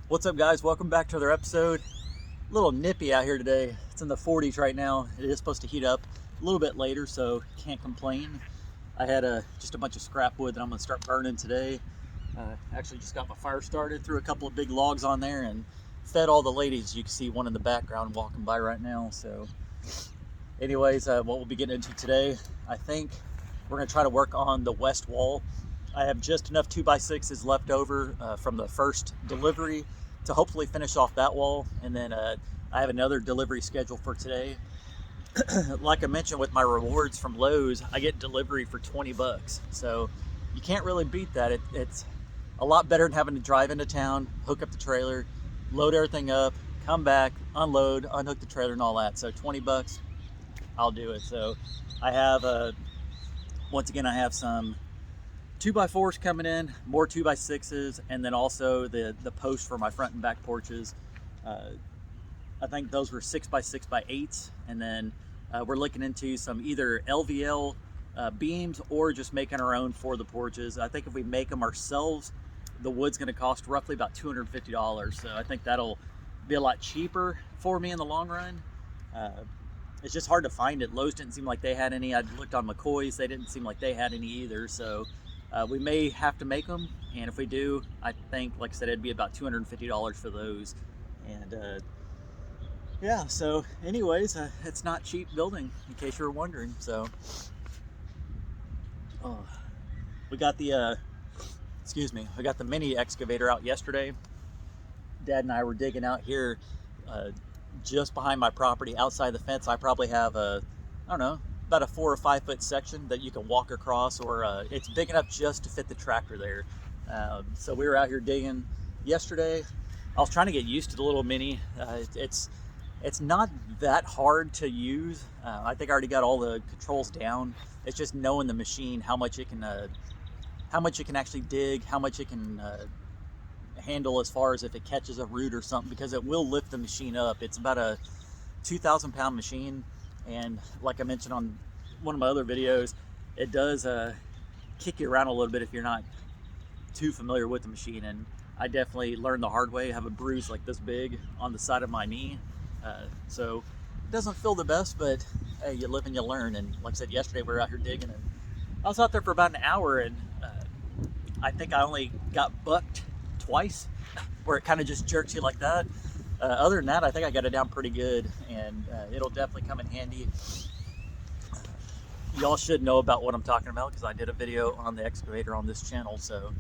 What's up, guys? Welcome back to another episode. A little nippy out here today. It's in the 40s right now. It is supposed to heat up a little bit later, so can't complain. I had just a bunch of scrap wood that I'm going to start burning today. Actually just got my fire started, threw a couple of big logs on there, and fed all the ladies. You can see one in the background walking by right now. So anyways, what we'll be getting into today, I think we're going to try to work on the west wall. I have just enough 2x6s left over from the first delivery to hopefully finish off that wall. And then I have another delivery scheduled for today. Like I mentioned with my rewards from Lowe's, I get delivery for 20 bucks. So you can't really beat that. It's a lot better than having to drive into town, hook up the trailer, load everything up, come back, unload, unhook the trailer and all that. So 20 bucks, I'll do it. So I have, once again, I have some 2x4s coming in, more 2x6s, and then also the posts for my front and back porches. I think those were 6x6x8s, and then we're looking into some either LVL beams or just making our own for the porches. I think if we make them ourselves, the wood's going to cost roughly about $250. So I think that'll be a lot cheaper for me in the long run. It's just hard to find it. Lowe's didn't seem like they had any. I looked on McCoy's, they didn't seem like they had any either. So we may have to make them, and if we do, I think, like I said, it'd be about $250 for those. And yeah, so anyways, it's not cheap building, in case you were wondering. So we got the we got the mini excavator out yesterday. Dad and I were digging out here just behind my property, outside the fence. I probably have I don't know, about a 4 or 5 foot section that you can walk across, or it's big enough just to fit the tractor there. So we were out here digging yesterday. I was trying to get used to the little mini. It's not that hard to use. I think I already got all the controls down. It's just knowing the machine, how much it can actually dig, how much it can handle as far as if it catches a root or something, because it will lift the machine up. It's about a 2,000 pound machine. And like I mentioned on one of my other videos, it does kick you around a little bit if you're not too familiar with the machine. And I definitely learned the hard way. I have a bruise like this big on the side of my knee. So it doesn't feel the best, but hey, you live and you learn. And like I said, yesterday we were out here digging, and I was out there for about an hour, and I think I only got bucked twice, where it kind of just jerks you like that. Other than that, I think I got it down pretty good, and it'll definitely come in handy. Y'all should know about what I'm talking about, because I did a video on the excavator on this channel. So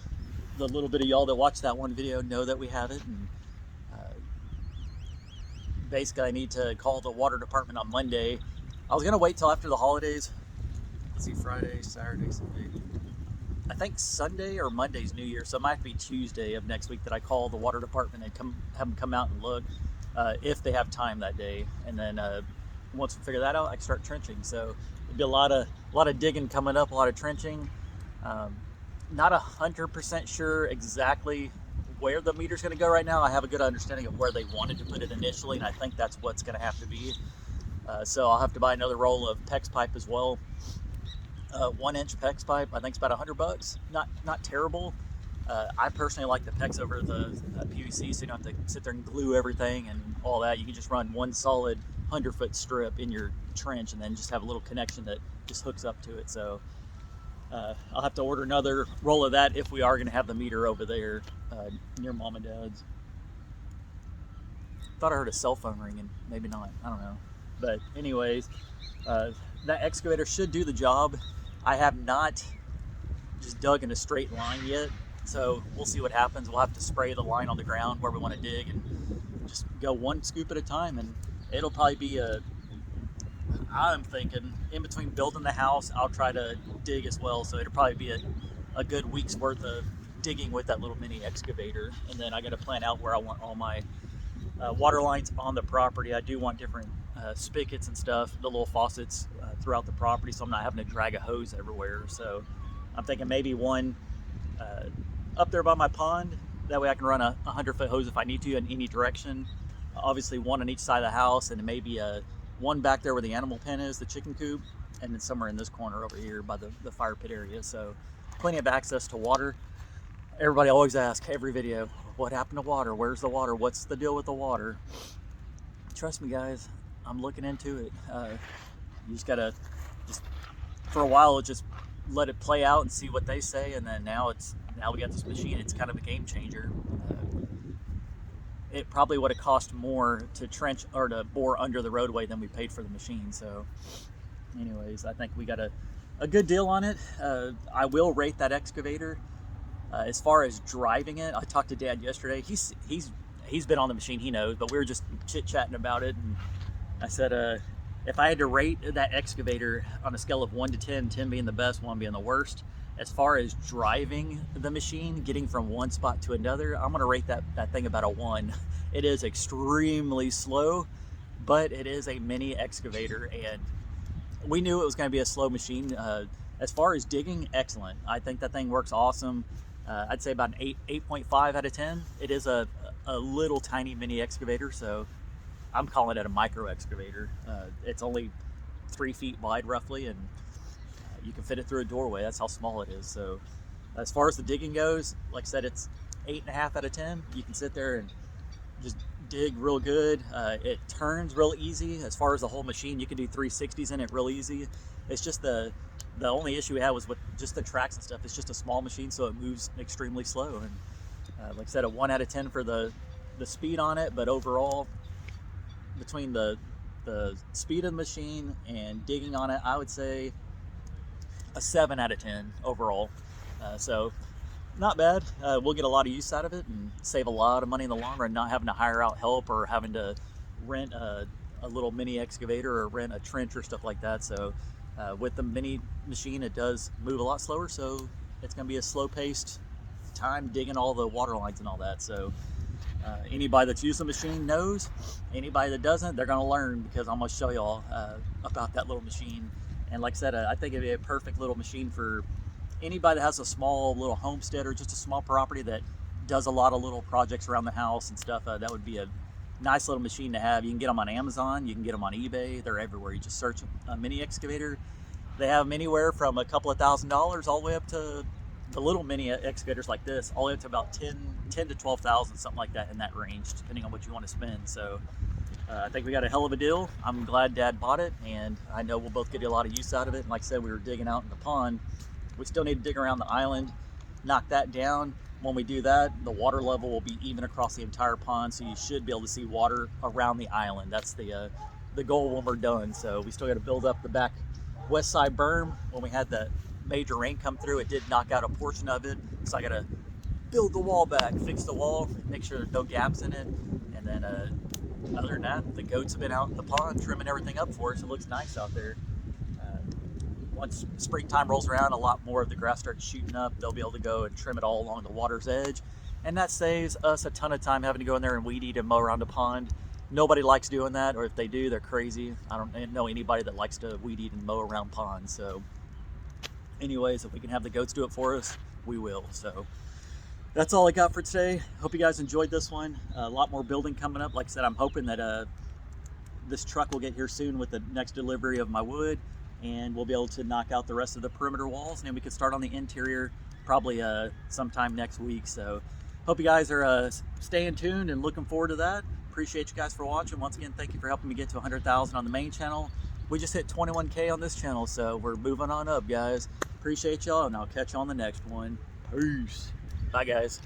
the little bit of y'all that watched that one video know that we have it. And basically, I need to call the water department on Monday. I was gonna wait till after the holidays. Let's see, Friday, Saturday, Sunday. I think Sunday or Monday's New Year, so it might be Tuesday of next week that I call the water department and have them come out and look if they have time that day. And then once we figure that out, I can start trenching. So it'll be a lot of digging coming up, a lot of trenching. Not 100% sure exactly where the meter's going to go right now. I have a good understanding of where they wanted to put it initially, and I think that's what's going to have to be. So I'll have to buy another roll of PEX pipe as well. 1-inch PEX pipe, I think it's about 100 bucks. Not terrible. I personally like the PEX over the PVC, so you don't have to sit there and glue everything and all that. You can just run one solid 100-foot strip in your trench, and then just have a little connection that just hooks up to it. So I'll have to order another roll of that if we are going to have the meter over there near Mom and Dad's. Thought I heard a cell phone ringing. Maybe not. I don't know. But anyways, that excavator should do the job. I have not just dug in a straight line yet, so we'll see what happens. We'll have to spray the line on the ground where we want to dig, and just go one scoop at a time. And it'll probably be I'm thinking in between building the house, I'll try to dig as well. So it'll probably be a good week's worth of digging with that little mini excavator. And then I got to plan out where I want all my water lines on the property. I do want different spigots and stuff, the little faucets throughout the property, so I'm not having to drag a hose everywhere. So I'm thinking maybe one up there by my pond. That way I can run a 100-foot hose if I need to in any direction. Obviously one on each side of the house, and maybe one back there where the animal pen is, the chicken coop, and then somewhere in this corner over here by the fire pit area. So plenty of access to water. Everybody always asks every video, what happened to water? Where's the water? What's the deal with the water? Trust me, guys, I'm looking into it. You just gotta, just for a while, just let it play out and see what they say. And then now we got this machine. It's kind of a game changer. It probably would have cost more to trench or to bore under the roadway than we paid for the machine. So anyways, I think we got a good deal on it. I will rate that excavator. As far as driving it, I talked to Dad yesterday. He's been on the machine, he knows, but we were just chit-chatting about it, and I said, if I had to rate that excavator on a scale of 1 to 10, 10 being the best, 1 being the worst, as far as driving the machine, getting from one spot to another, I'm gonna rate that thing about a 1. It is extremely slow, but it is a mini excavator, and we knew it was gonna be a slow machine. As far as digging, excellent. I think that thing works awesome. I'd say about an 8.5 out of 10. It is a little tiny mini excavator, so I'm calling it a micro excavator. It's only 3 feet wide roughly, and you can fit it through a doorway. That's how small it is. So as far as the digging goes, like I said, it's 8.5 out of 10. You can sit there and just dig real good. It turns real easy. As far as the whole machine, you can do 360s in it real easy. It's just the only issue we had was with just the tracks and stuff. It's just a small machine, so it moves extremely slow. And like I said, a 1 out of 10 for the speed on it, but overall, between the speed of the machine and digging on it, I would say a 7 out of 10 overall. So not bad. We'll get a lot of use out of it and save a lot of money in the long run, not having to hire out help or having to rent a little mini excavator or rent a trench or stuff like that. So with the mini machine, it does move a lot slower, so it's going to be a slow-paced time digging all the water lines and all that. So anybody that's used the machine knows. Anybody that doesn't, they're going to learn, because I'm going to show y'all about that little machine. And like I said, I think it'd be a perfect little machine for anybody that has a small little homestead or just a small property that does a lot of little projects around the house and stuff. That would be a nice little machine to have. You can get them on Amazon, you can get them on eBay, they're everywhere. You just search a mini excavator. They have them anywhere from a couple of $1,000s all the way up to the little mini excavators like this, all the way up to about 10 to 12,000, something like that, in that range, depending on what you want to spend. So I think we got a hell of a deal. I'm glad Dad bought it, and I know we'll both get a lot of use out of it. And like I said, we were digging out in the pond. We still need to dig around the island, knock that down. When we do that, the water level will be even across the entire pond, so you should be able to see water around the island. That's the goal when we're done. So we still got to build up the back west side berm. When we had the major rain come through, it did knock out a portion of it, so I got to build the wall back, fix the wall, make sure there's no gaps in it. And then other than that, the goats have been out in the pond trimming everything up for us. It looks nice out there. Once springtime rolls around, a lot more of the grass starts shooting up. They'll be able to go and trim it all along the water's edge, and that saves us a ton of time having to go in there and weed eat and mow around the pond. Nobody likes doing that, or if they do, they're crazy. I don't know anybody that likes to weed eat and mow around ponds. So anyways, if we can have the goats do it for us, we will. So that's all I got for today. Hope you guys enjoyed this one. A lot more building coming up. Like I said, I'm hoping that this truck will get here soon with the next delivery of my wood, and we'll be able to knock out the rest of the perimeter walls, and then we can start on the interior probably sometime next week. So hope you guys are staying tuned and looking forward to that. Appreciate you guys for watching. Once again, thank you for helping me get to 100,000 on the main channel. We just hit 21K on this channel, so we're moving on up, guys. Appreciate y'all, and I'll catch you on the next one. Peace. Bye, guys.